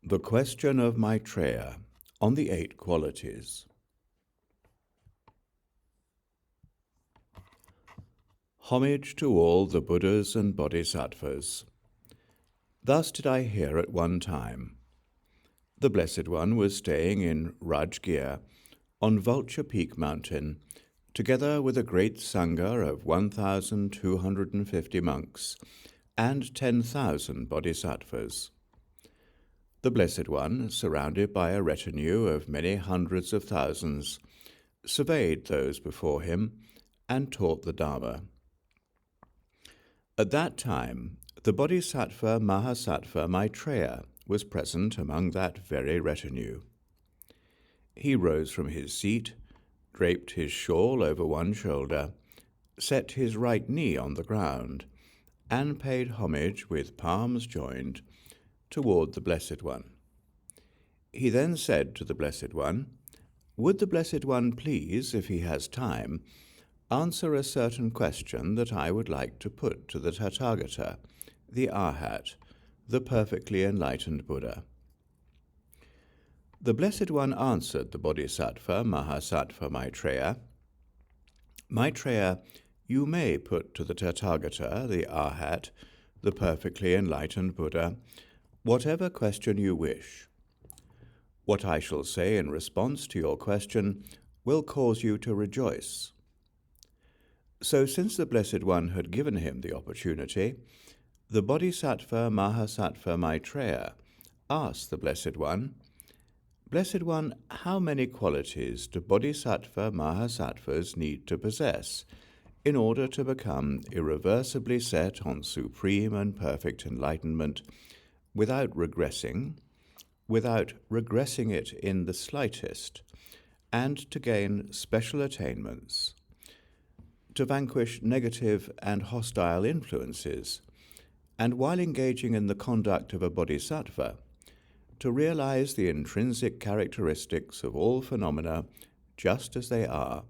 The Question of Maitreya on the 8 Qualities. Homage to all the Buddhas and bodhisattvas. Thus did I hear at one time. The Blessed One was staying in r.Cargill on Vulture Peak Mountain, together with a great Sangha of 1,250 monks and 10,000 bodhisattvas. The Blessed One, surrounded by a retinue of many hundreds of thousands, surveyed those before him and taught the Dharma. At that time, the bodhisattva Maitreya was present among that very retinue. He rose from his seat, draped his shawl over one shoulder, set his right knee on the ground, and paid homage with palms joined toward the Blessed One. He then said to the Blessed One, "Would the Blessed One please, if he has time, answer a certain question that I would like to put to the Tathagata, the Arhat, the perfectly enlightened Buddha?" The Blessed One answered the bodhisattva Maitreya, "Maitreya, you may put to the Tathagata, the Arhat, the perfectly enlightened Buddha, whatever question you wish. What I shall say in response to your question will cause you to rejoice." So since the Blessed One had given him the opportunity, the bodhisattva Maitreya asked the Blessed One, "Blessed One, how many qualities do bodhisattva mahasattvas need to possess in order to become irreversibly set on supreme and perfect enlightenment without regressing it in the slightest, and to gain special attainments, to vanquish negative and hostile influences, and while engaging in the conduct of a bodhisattva, to realize the intrinsic characteristics of all phenomena just as they are,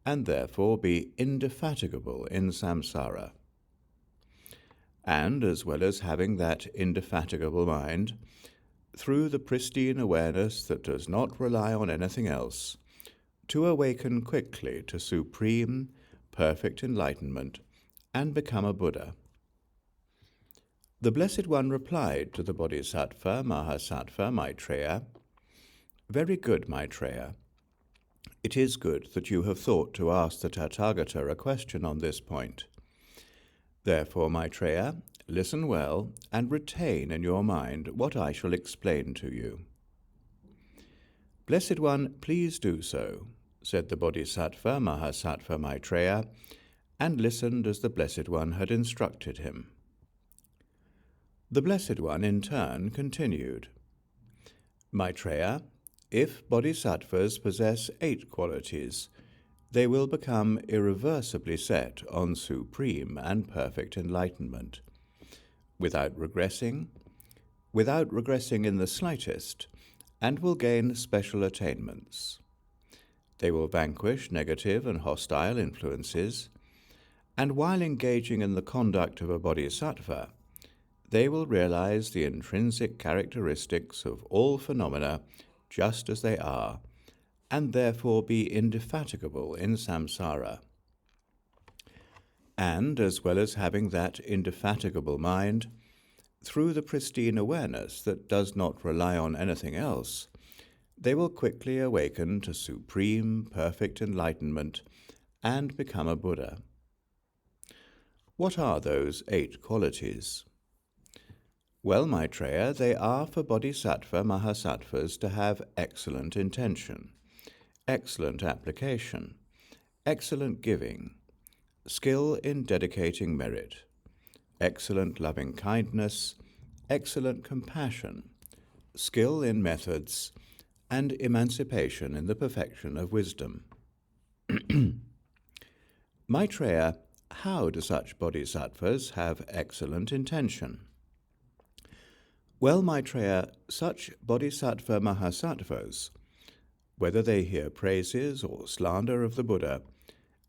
and therefore be indefatigable in samsara? And as well as having that indefatigable mind, through the pristine awareness that does not rely on anything else, to awaken quickly to supreme, perfect enlightenment and become a Buddha." The Blessed One replied to the bodhisattva Maitreya, "Very good, Maitreya. It is good that you have thought to ask the Tathagata a question on this point. Therefore, Maitreya, listen well and retain in your mind what I shall explain to you." "Blessed One, please do so," said the bodhisattva Maitreya, and listened as the Blessed One had instructed him. The Blessed One in turn continued, "Maitreya, if bodhisattvas possess 8 qualities, they will become irreversibly set on supreme and perfect enlightenment, without regressing in the slightest, and will gain special attainments. They will vanquish negative and hostile influences, and while engaging in the conduct of a bodhisattva, they will realize the intrinsic characteristics of all phenomena just as they are, and therefore be indefatigable in samsara. And as well as having that indefatigable mind, through the pristine awareness that does not rely on anything else, they will quickly awaken to supreme, perfect enlightenment and become a Buddha." What are those 8 qualities? Well, Maitreya, they are for bodhisattva mahasattvas to have excellent intention, excellent application, excellent giving, skill in dedicating merit, excellent loving-kindness, excellent compassion, skill in methods, and emancipation in the perfection of wisdom. Maitreya, how do such bodhisattvas have excellent intention? Well, Maitreya, such bodhisattva mahasattvas, whether they hear praises or slander of the Buddha,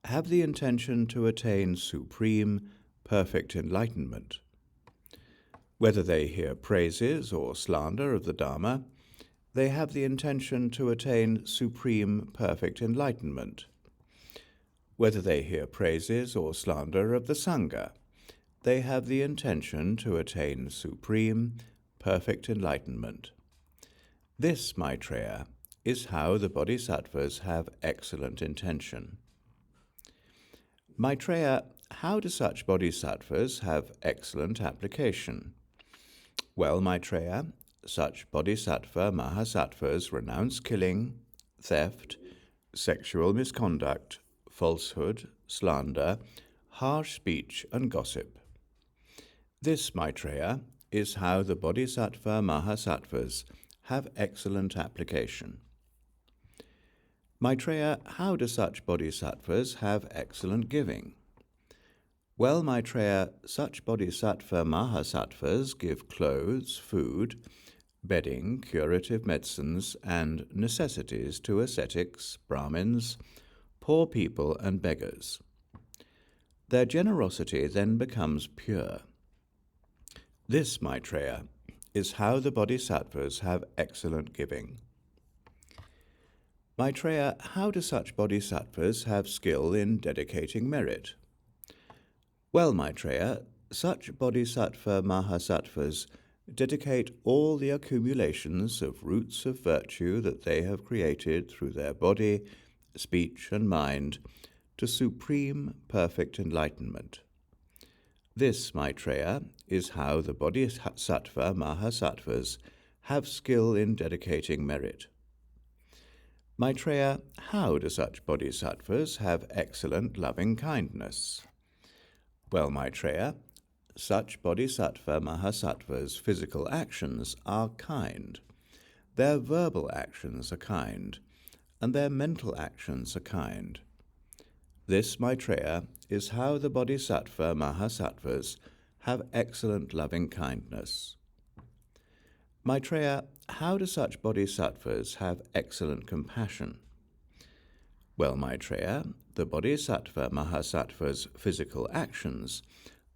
have the intention to attain supreme, perfect enlightenment. Whether they hear praises or slander of the Dharma, they have the intention to attain supreme perfect enlightenment. Whether they hear praises or slander of the Sangha, they have the intention to attain supreme perfect enlightenment. This, Maitreya, is how the bodhisattvas have excellent intention. Maitreya, how do such bodhisattvas have excellent application? Well, Maitreya, such bodhisattva mahasattvas renounce killing, theft, sexual misconduct, falsehood, slander, harsh speech, and gossip. This, Maitreya, is how the bodhisattva mahasattvas have excellent application. Maitreya, how do such bodhisattvas have excellent giving? Well, Maitreya, such bodhisattva mahasattvas give clothes, food, bedding, curative medicines, and necessities to ascetics, Brahmins, poor people, and beggars. Their generosity then becomes pure. This, Maitreya, is how the bodhisattvas have excellent giving. Maitreya, how do such bodhisattvas have skill in dedicating merit? Well, Maitreya, such bodhisattva mahasattvas dedicate all the accumulations of roots of virtue that they have created through their body, speech, and mind to supreme perfect enlightenment. This, Maitreya, is how the bodhisattva mahasattvas have skill in dedicating merit. Maitreya, how do such bodhisattvas have excellent loving kindness? Well, Maitreya, such bodhisattva mahasattvas' physical actions are kind, their verbal actions are kind, and their mental actions are kind. This, Maitreya, is how the bodhisattva mahasattvas have excellent loving kindness. Maitreya, how do such bodhisattvas have excellent compassion? Well, Maitreya, the bodhisattva mahasattvas' physical actions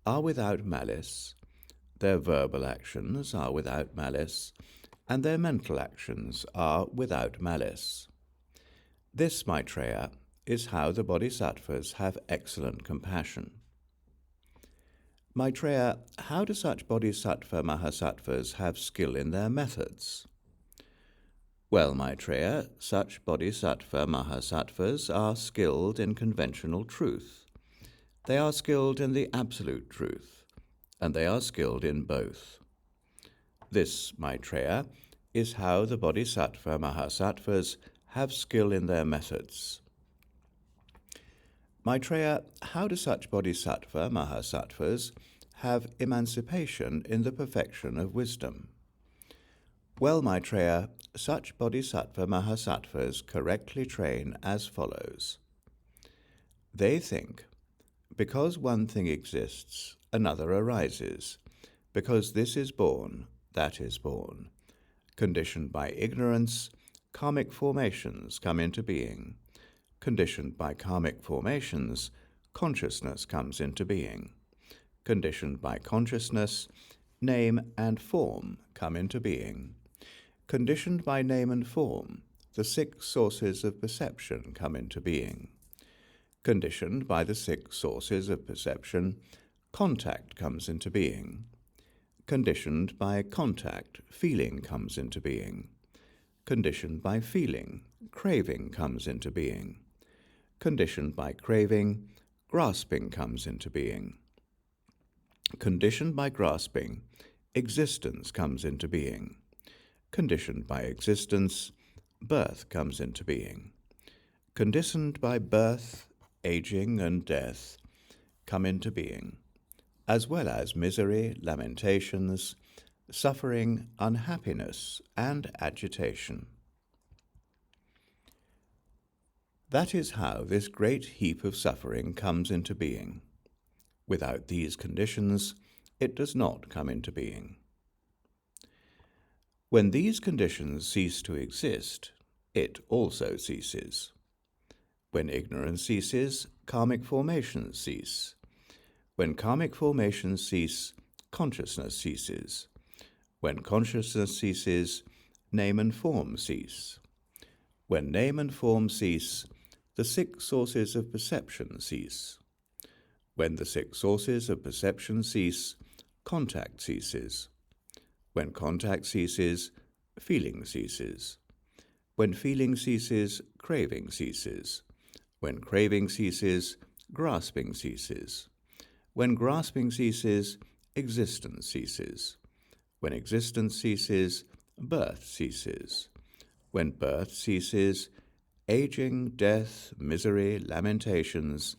are without malice, their verbal actions are without malice, and their mental actions are without malice. This, Maitreya, is how the bodhisattvas have excellent compassion. Maitreya, how do such bodhisattva mahasattvas have skill in their methods? Well, Maitreya, such bodhisattva mahasattvas are skilled in conventional truth. They are skilled in the absolute truth, and they are skilled in both. This, Maitreya, is how the bodhisattva mahasattvas have skill in their methods. Maitreya, how do such bodhisattva mahasattvas have emancipation in the perfection of wisdom? Well, Maitreya, such bodhisattva mahasattvas correctly train as follows. They think, because one thing exists, another arises. Because this is born, that is born. Conditioned by ignorance, karmic formations come into being. Conditioned by karmic formations, consciousness comes into being. Conditioned by consciousness, name and form come into being. Conditioned by name and form, the 6 sources of perception come into being. Conditioned by the 6 sources of perception, contact comes into being. Conditioned by contact, feeling comes into being. Conditioned by feeling, craving comes into being. Conditioned by craving, grasping comes into being. Conditioned by grasping, existence comes into being. Conditioned by existence, birth comes into being. Conditioned by birth, aging and death come into being, as well as misery, lamentations, suffering, unhappiness, and agitation. That is how this great heap of suffering comes into being. Without these conditions, it does not come into being. When these conditions cease to exist, it also ceases. When ignorance ceases, karmic formations cease. When karmic formations cease, consciousness ceases. When consciousness ceases, name and form cease. When name and form cease, the 6 sources of perception cease. When the 6 sources of perception cease, contact ceases. When contact ceases, feeling ceases. When feeling ceases, craving ceases. When craving ceases, grasping ceases. When grasping ceases, existence ceases. When existence ceases, birth ceases. When birth ceases, aging, death, misery, lamentations,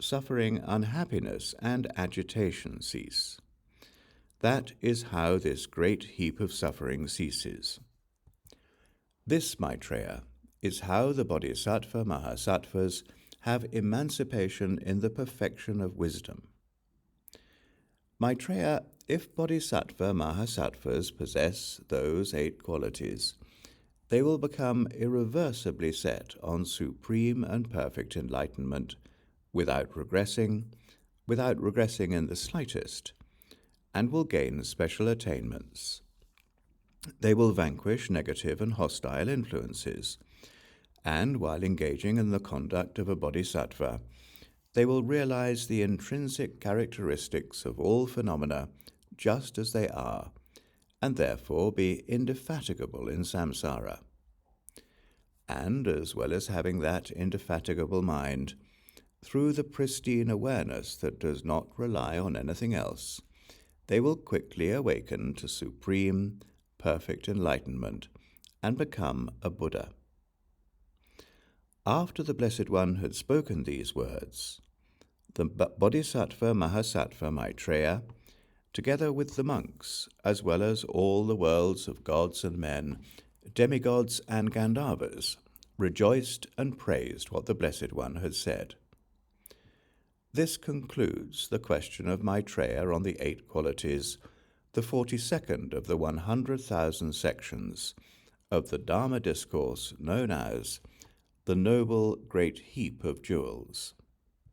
suffering, unhappiness, and agitation cease. That is how this great heap of suffering ceases. This, Maitreya, is how the bodhisattva mahasattvas have emancipation in the perfection of wisdom. Maitreya, if bodhisattva mahasattvas possess those 8 qualities, they will become irreversibly set on supreme and perfect enlightenment without regressing in the slightest, and will gain special attainments. They will vanquish negative and hostile influences, and while engaging in the conduct of a bodhisattva, they will realize the intrinsic characteristics of all phenomena just as they are, and therefore be indefatigable in samsara. And as well as having that indefatigable mind, through the pristine awareness that does not rely on anything else, they will quickly awaken to supreme, perfect enlightenment and become a Buddha. After the Blessed One had spoken these words, the Bodhisattva Mahasattva Maitreya, together with the monks, as well as all the worlds of gods and men, demigods and Gandharvas, rejoiced and praised what the Blessed One had said. This concludes the question of Maitreya on the 8 qualities, the 42nd of the 100,000 sections of the Dharma discourse known as the Noble Great Heap of Jewels.